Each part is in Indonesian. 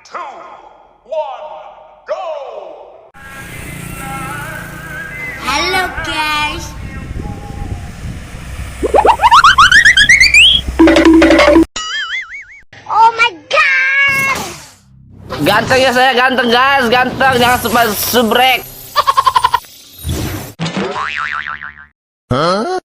2, 1, go! Halo guys. Oh my god. Ganteng ya saya, ganteng guys, ganteng, jangan subrek. Huh?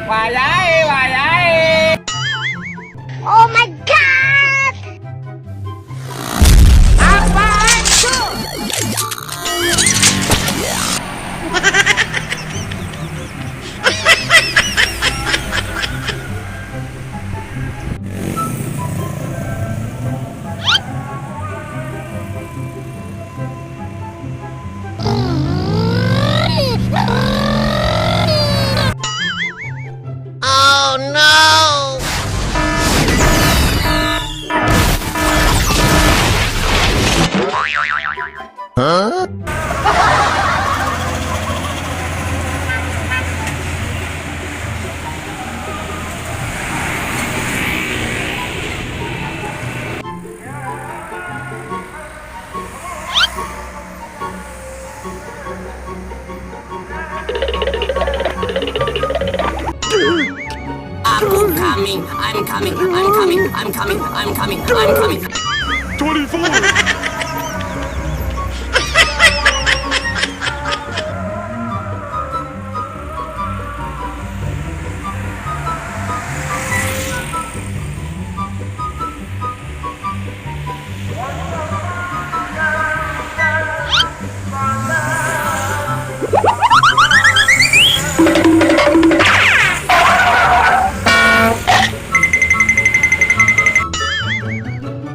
Wayai, wayai. Oh my god. Apaan tuh? Oh no. Huh? I'm coming. 24!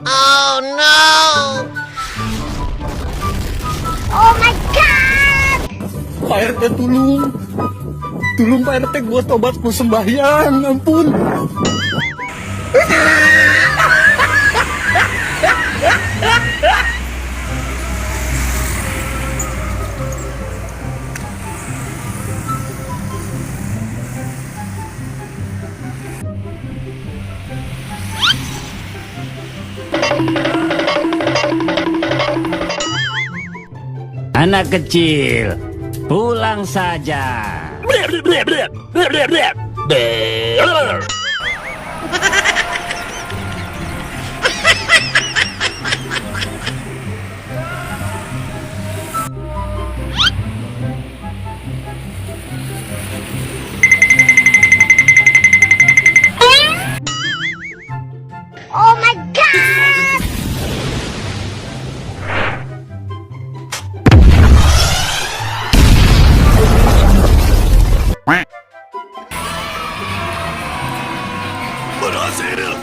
Oh no. Oh my god. Pak RT tulung Pak RT, gua tobat ku sembahyang, ampun. Anak kecil, pulang saja. Oh my god. Berhasil!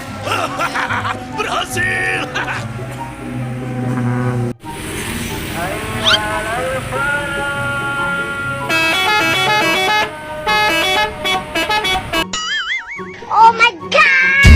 Berhasil! Oh my god.